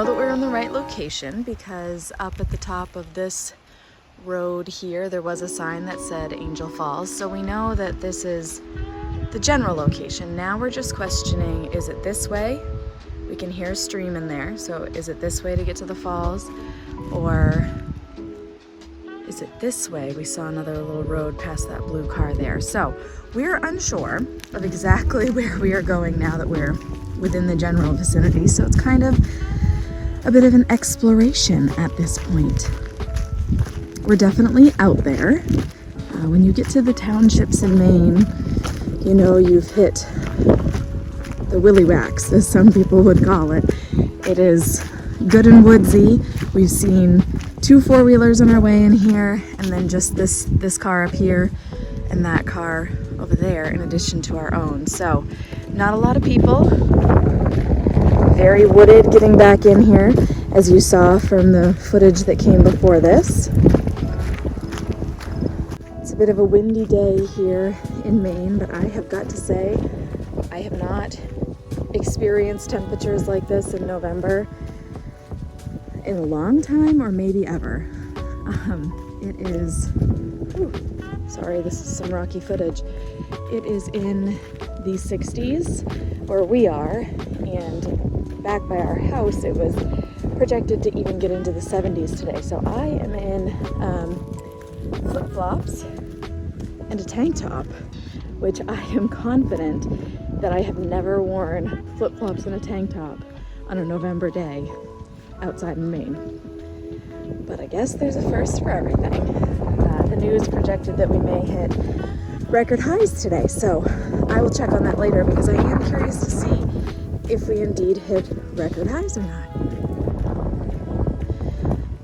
know that we're in the right location because up at the top of this road here, there was a sign that said Angel Falls. So we know that this is the general location. Now we're just questioning, is it this way? We can hear a stream in there. So is it this way to get to the falls? Or is it this way? We saw another little road past that blue car there. So we're unsure of exactly where we are going now that we're within the general vicinity. So it's kind of a bit of an exploration at this point. We're definitely out there. When you get to the townships in Maine, you know you've hit the willy wax, as some people would call it. It is good and woodsy. We've seen 2 4-wheelers on our way in here, and then just this car up here and that car over there in addition to our own. So not a lot of people. Very wooded getting back in here, as you saw from the footage that came before this. It's a bit of a windy day here in Maine, but I have got to say, I have not experienced temperatures like this in November in a long time, or maybe ever. It is, sorry, this is some rocky footage. It is in the 60s where we are, and back by our house it was projected to even get into the 70s today. So I am in flip-flops and a tank top, which I am confident that I have never worn flip-flops and a tank top on a November day outside in Maine. But I guess there's a first for everything. The news projected that we may hit record highs today, so I will check on that later because I am curious to see if we indeed hit record highs or not.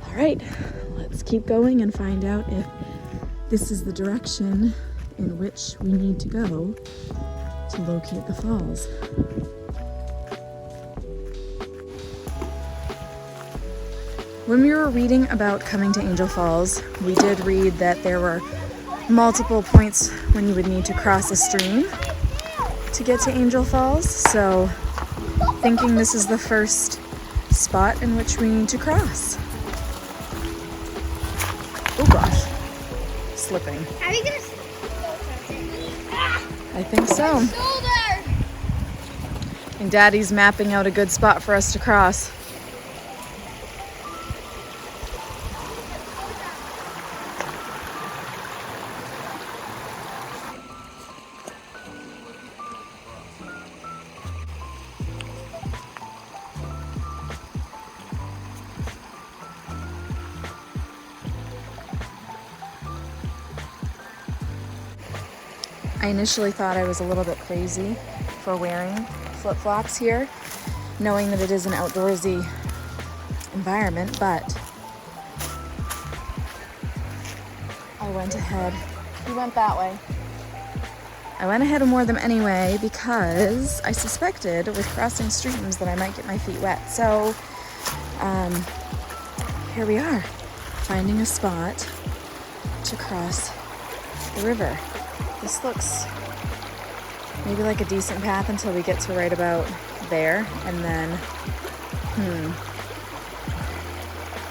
All right, let's keep going and find out if this is the direction in which we need to go to locate the falls. When we were reading about coming to Angel Falls, we did read that there were multiple points when you would need to cross a stream to get to Angel Falls. So, thinking this is the first spot in which we need to cross. Oh gosh, slipping. Are we gonna? I think so. And Daddy's mapping out a good spot for us to cross. I initially thought I was a little bit crazy for wearing flip-flops here, knowing that it is an outdoorsy environment, but I went ahead. He went that way. I went ahead and wore them anyway because I suspected with crossing streams that I might get my feet wet. So here we are, finding a spot to cross the river. This looks maybe like a decent path until we get to right about there, and then,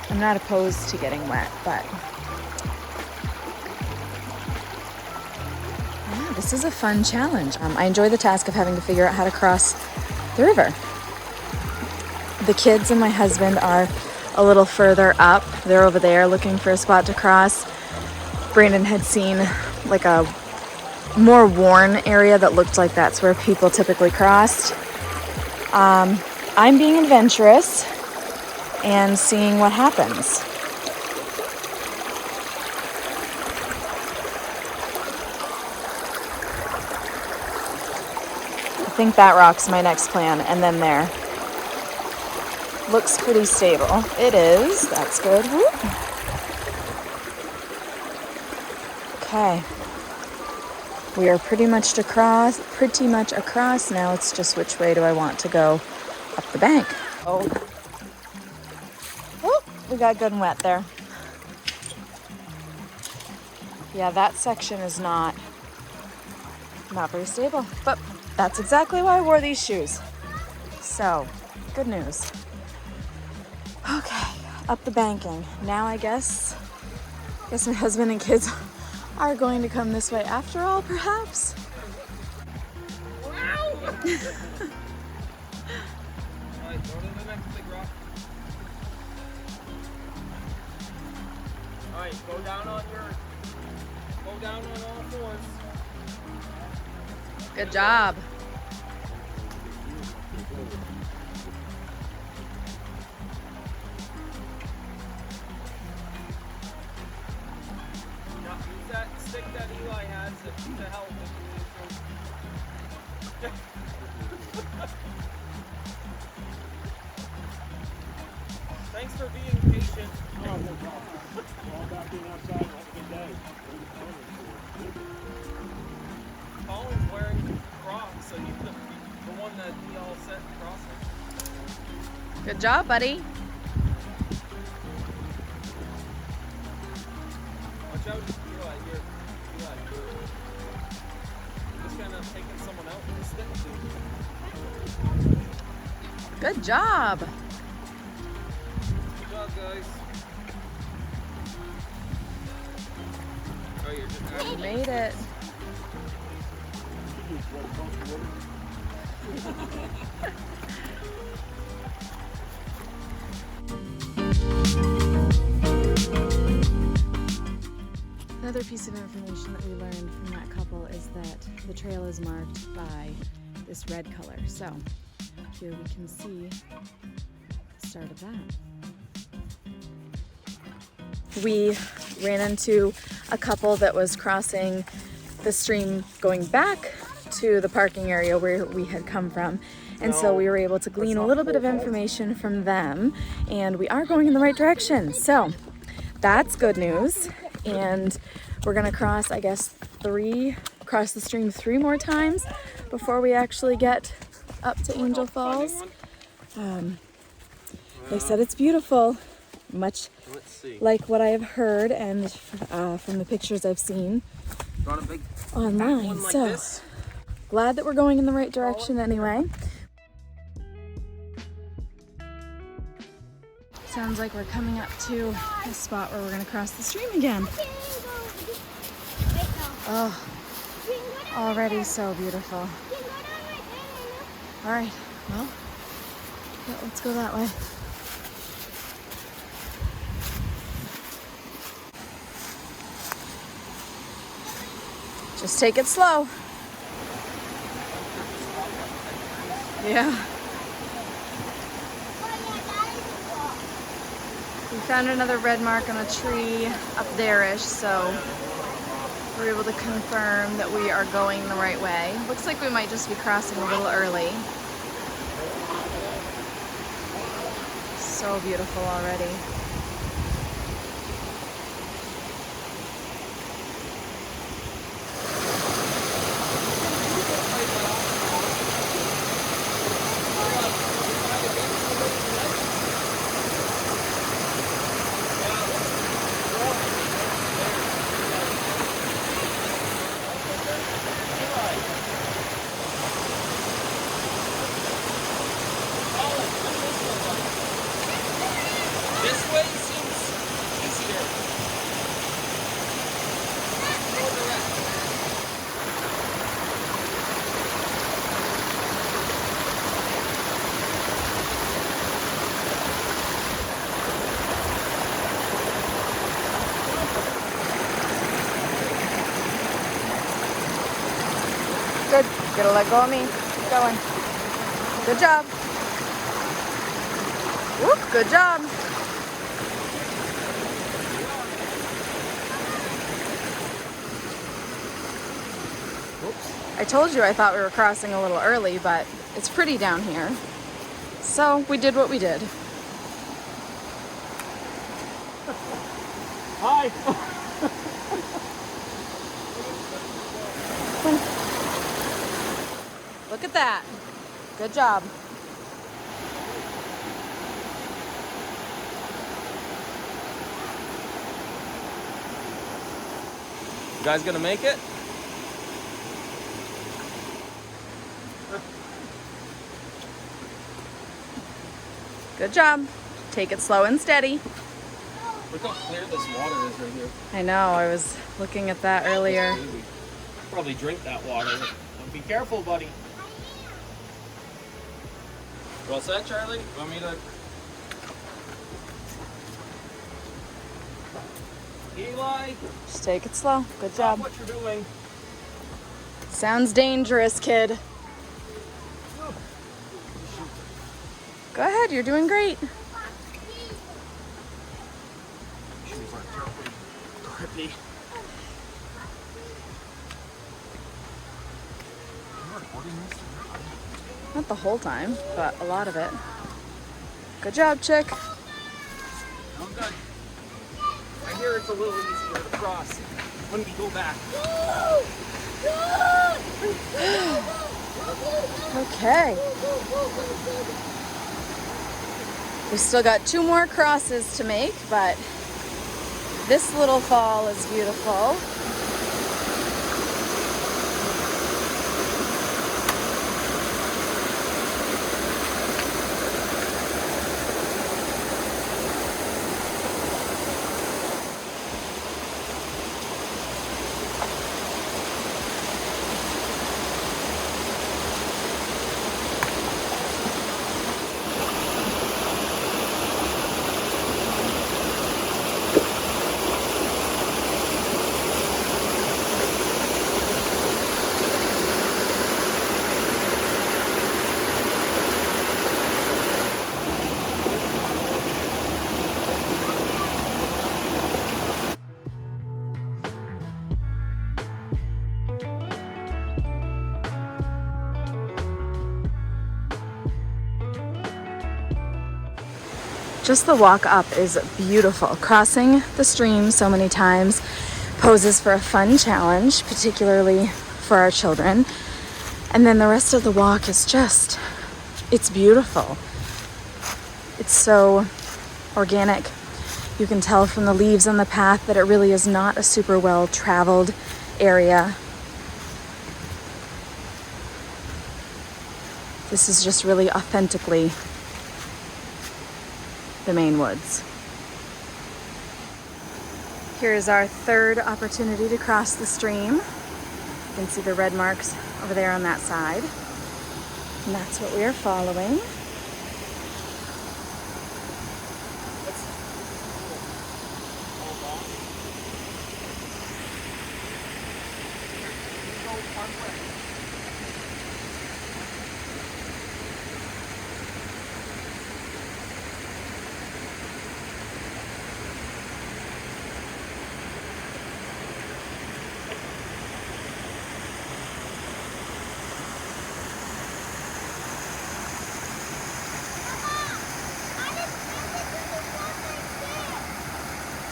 I'm not opposed to getting wet, but yeah, this is a fun challenge. I enjoy the task of having to figure out how to cross the river. The kids and my husband are a little further up. They're over there looking for a spot to cross. Brandon had seen like a more worn area that looked like that's where people typically crossed. I'm being adventurous and seeing what happens. I think that rock's my next plan, and then there. Looks pretty stable. It is. That's good. Whoop. Okay. We are pretty much across now. It's just which way do I want to go up the bank. Oh, we got good and wet there. Yeah, that section is not very stable, but that's exactly why I wore these shoes. So, good news. Okay, up the banking. Now I guess my husband and kids are going to come this way after all, perhaps. Wow! Alright, go to the next big rock. Alright, go down on all fours. Good job. Now use that stick that Eli has to help if you need to. Thanks for being patient. Oh, no problem. All about being outside. Have a good day. Colin's wearing Crocs, so he's the one that we all set crossing. Good job, buddy. Watch out, Eli, here. Eli. Just kind of taking someone out with a stick, dude. Good job. Good job, guys. Oh, you're just You made it. Another piece of information that we learned from that couple is that the trail is marked by this red color. So here we can see the start of that. We ran into a couple that was crossing the stream going back to the parking area where we had come from. And so we were able to glean a little bit of information from them, and we are going in the right direction. So that's good news. And we're gonna cross, I guess, cross the stream 3 more times before we actually get up to Angel Falls. They said it's beautiful, much like what I have heard and from the pictures I've seen online. like So this. glad that we're going in the right direction anyway. Sounds like we're coming up to a spot where we're gonna cross the stream again. Oh, already so beautiful. All right, well, yeah, let's go that way. Just take it slow. Yeah. We found another red mark on a tree up there-ish, so we're able to confirm that we are going the right way. Looks like we might just be crossing a little early. So beautiful already. This way seems easier. More direct. Good. Gotta let go of me. Keep going. Good job. Whoop, good job. I told you I thought we were crossing a little early, but it's pretty down here. So we did what we did. Hi. Look at that. Good job. You guys gonna make it? Good job. Take it slow and steady. Look how clear this water is right here. I know, I was looking at that earlier. Crazy. Probably drink that water. Be careful, buddy. You all set, Charlie? You want me to... Eli, Just take it slow. Good stop job. what you're doing. Sounds dangerous, kid. Go ahead, you're doing great. Grippy. Not the whole time, but a lot of it. Good job, chick. I'm good. I hear it's a little easier to cross when we go back. Okay. We still got 2 more crosses to make, but this little fall is beautiful. Just the walk up is beautiful. Crossing the stream so many times poses for a fun challenge, particularly for our children. And then the rest of the walk is just, it's beautiful. It's so organic. You can tell from the leaves on the path that it really is not a super well traveled area. This is just really authentically the Maine woods. Here's our third opportunity to cross the stream. You can see the red marks over there on that side. And that's what we are following.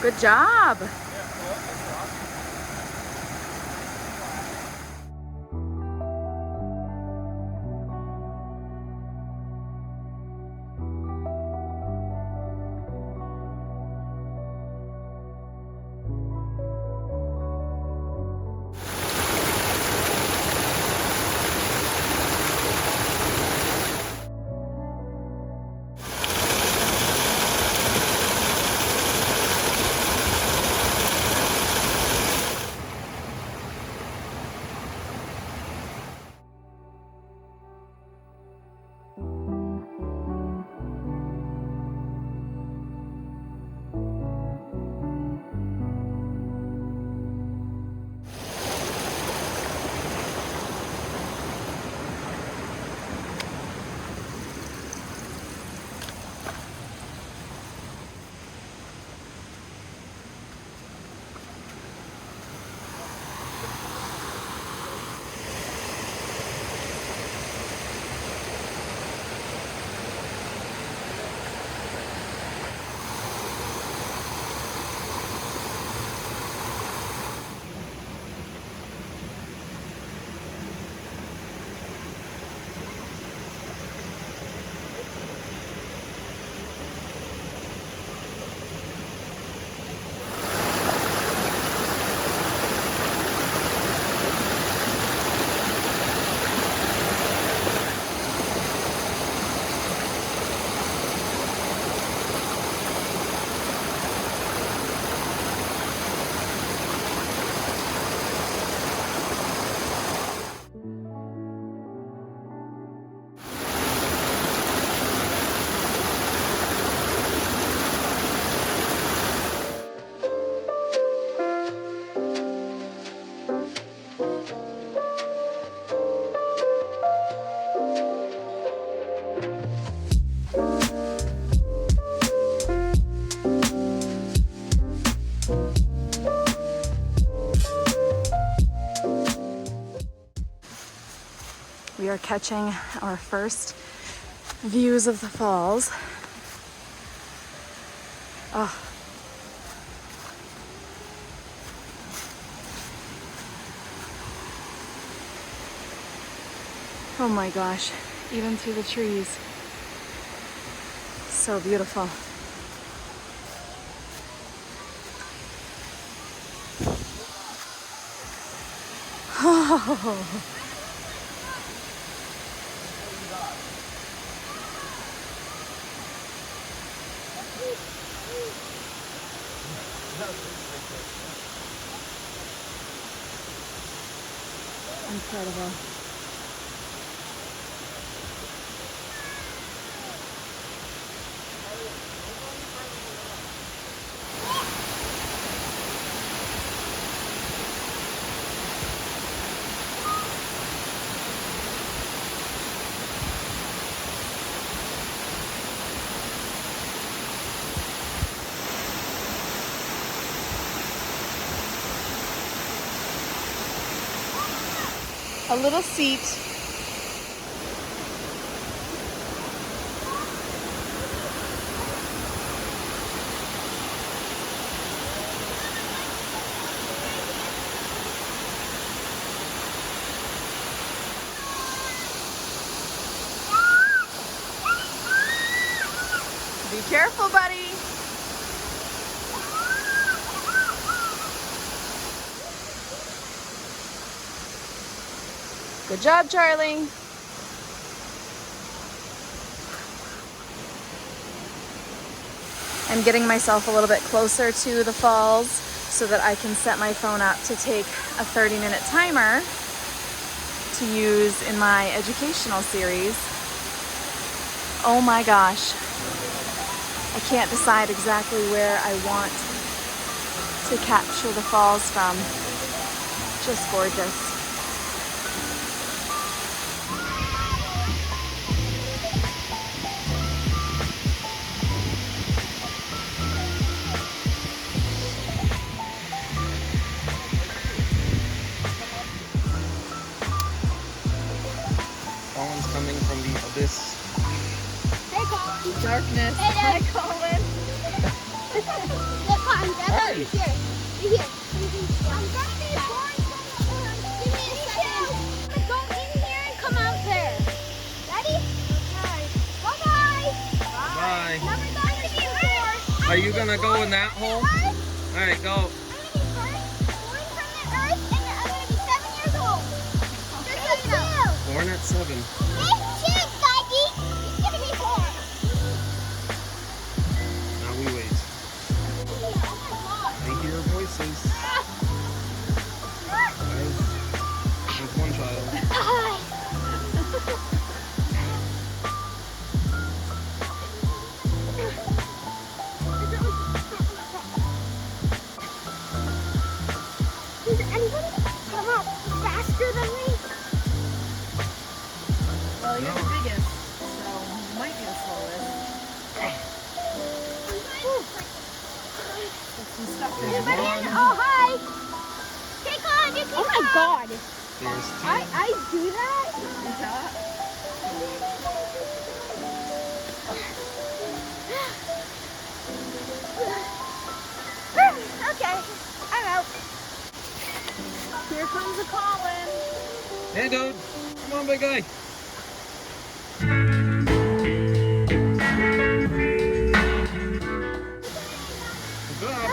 Good job. We are catching our first views of the falls. Oh. Oh my gosh, even through the trees. So beautiful. Oh. Incredible. A little seat. Be careful, buddy. Good job, Charlie. I'm getting myself a little bit closer to the falls so that I can set my phone up to take a 30-minute timer to use in my educational series. Oh my gosh. I can't decide exactly where I want to capture the falls from. Just gorgeous. Colin's coming from the abyss. Hey, Colin. Darkness. Hey, Hi, Dad. Colin. Look, Colin, Dad, Hey. you're here. You're here. I'm gonna be born from the earth. Give me a second. I'm gonna go in here and come out there. Ready? Okay. Bye-bye. Bye. Never thought I'd be born. Are you gonna go in that hole? Earth. Alright, go. I'm gonna be born from the earth, and I'm gonna be 7 years old. Just so you know. Born at 7. Hey, cheers, Daddy. He's gonna be born. Now we wait. I hear voices. Guys, there's one child. Does anybody come up faster than me? Well, you're No. the biggest, so you might be the slowest. Get some stuff in Anybody there. in? Oh, hi. Take on. You oh my God. There's 2. I do that? Okay, I'm out. Here comes a Colin. Hey, dude. Come on, big guy. Good job.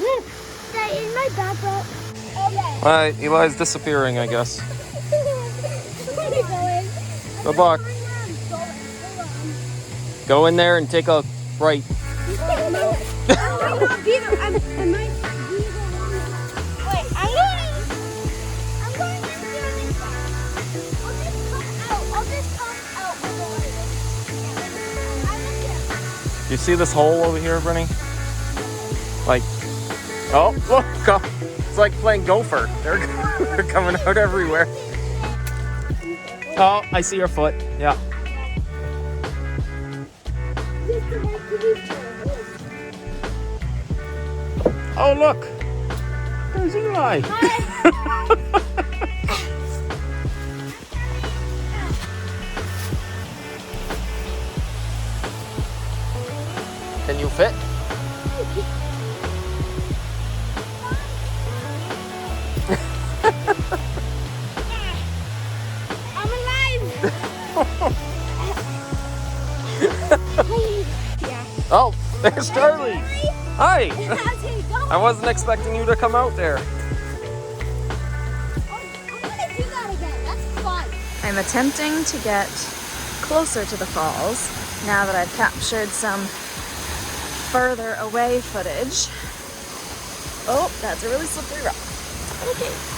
Ugh. That is my backpack. Okay. Alright, Eli's disappearing, I guess. Where are you going? Good luck. I'm going. Hold on. Go in there and take a right. I might not be there. I might be the one. Wait, I'm going to do this one. I'll just come out with the light. I'm in here. You see this hole over here, Brittany? Like, oh, look. It's like playing gopher. They're coming out everywhere. Oh, I see your foot. Yeah. Oh, look. There's Eli. Hi. Oh, there's Charlie. Hi. How's it going? I wasn't expecting you to come out there. I'm gonna do that again. That's fun. I'm attempting to get closer to the falls now that I've captured some further away footage. Oh, that's a really slippery rock. Okay.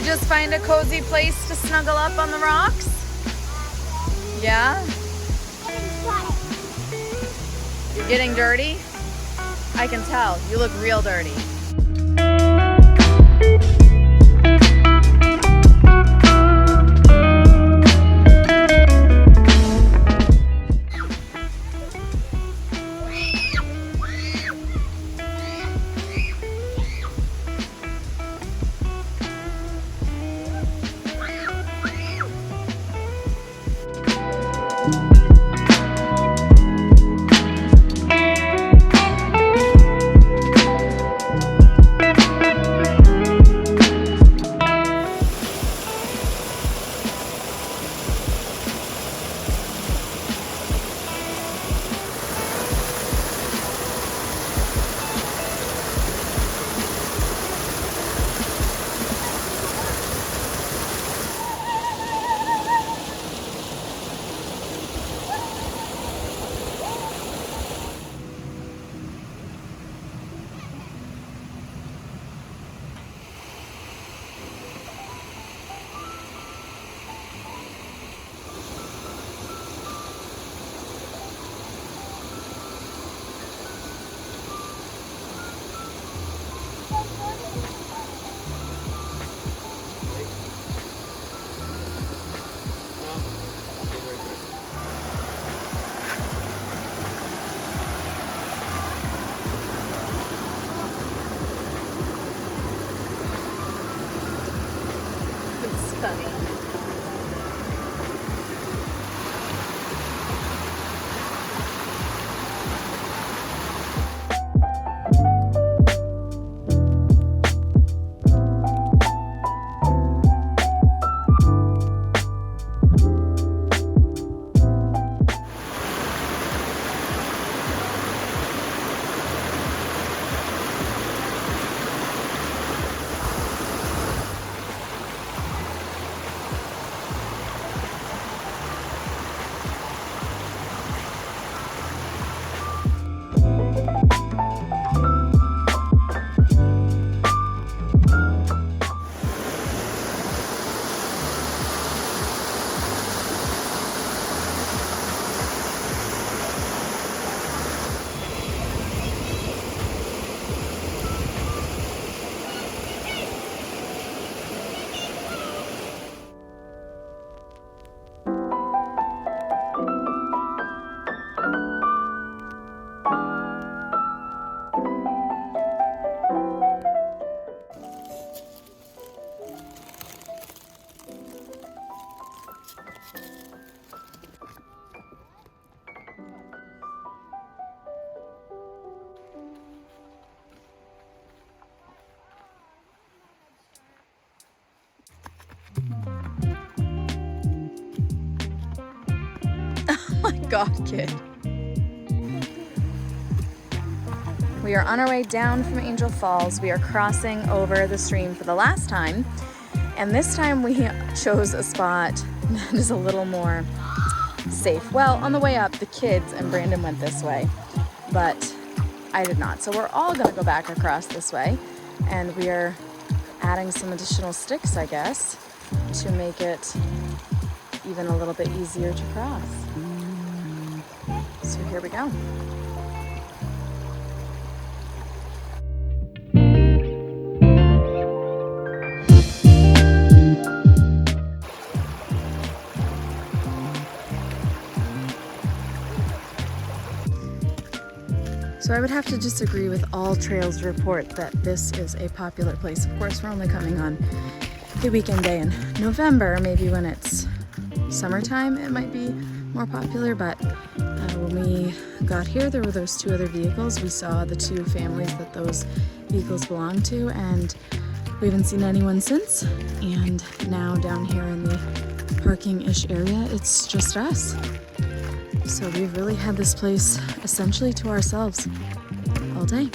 Just find a cozy place to snuggle up on the rocks? Yeah? You're getting dirty? I can tell. You look real dirty. God, kid. We are on our way down from Angel Falls. We are crossing over the stream for the last time. And this time we chose a spot that is a little more safe. Well, on the way up, the kids and Brandon went this way, but I did not. So we're all gonna go back across this way. And we are adding some additional sticks, I guess, to make it even a little bit easier to cross. So here we go. So I would have to disagree with all trails report that this is a popular place. Of course, we're only coming on a weekend day in November. Maybe when it's summertime it might be more popular, but when we got here there were those two other vehicles. We saw the two families that those vehicles belonged to, and we haven't seen anyone since. And now down here in the parking-ish area, it's just us. So we've really had this place essentially to ourselves all day.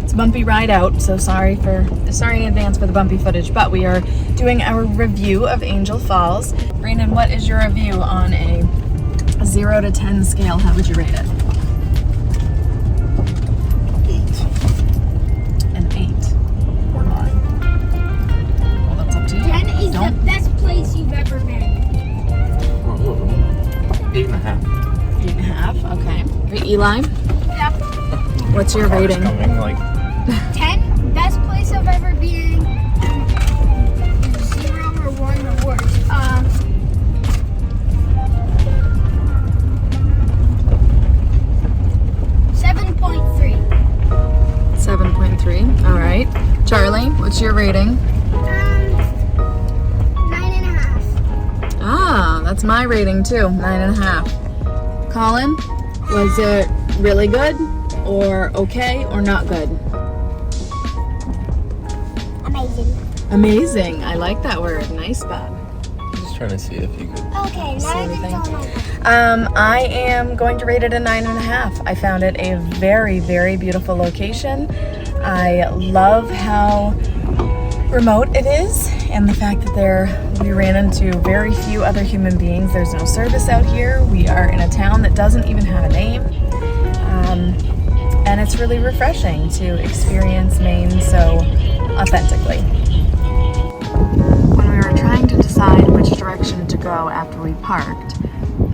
It's a bumpy ride out, so sorry in advance for the bumpy footage, but we are doing our review of Angel Falls. Brandon, what is your review on a 0 to 10 scale? How would you rate it? 8. An 8. Or 9. Well, that's up to you. 10 is the best place you've ever been. Whoa. 8.5. 8.5, okay. Eli, Yeah. what's your Cars rating? coming, like, 10, best place I've ever been. 0 or 1 the worst. 7.3. 7.3, all right. Charlie, what's your rating? 9.5. Ah, that's my rating too, 9.5. Colin, was it really good or okay or not good? Amazing. Amazing, I like that word, nice, Bob. just trying to see if you could. Okay, See now anything? it's all my I am going to rate it a 9.5. I found it a very, very beautiful location. I love how remote it is, and the fact that we ran into very few other human beings. There's no service out here. We are in a town that doesn't even have a name, and it's really refreshing to experience Maine so authentically. When we were trying to decide which direction to go after we parked,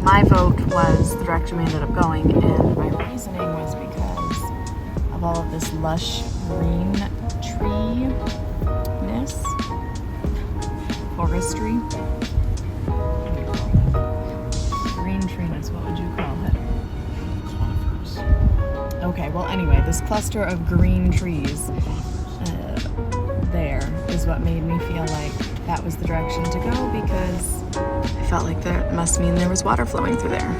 my vote was the direction we ended up going, and my reasoning was because of all of this lush green tree-ness, forestry. Green tree-ness, what would you call it? Conifers. Okay, well anyway, this cluster of green trees there is what made me feel like that was the direction to go, because I felt like that must mean there was water flowing through there.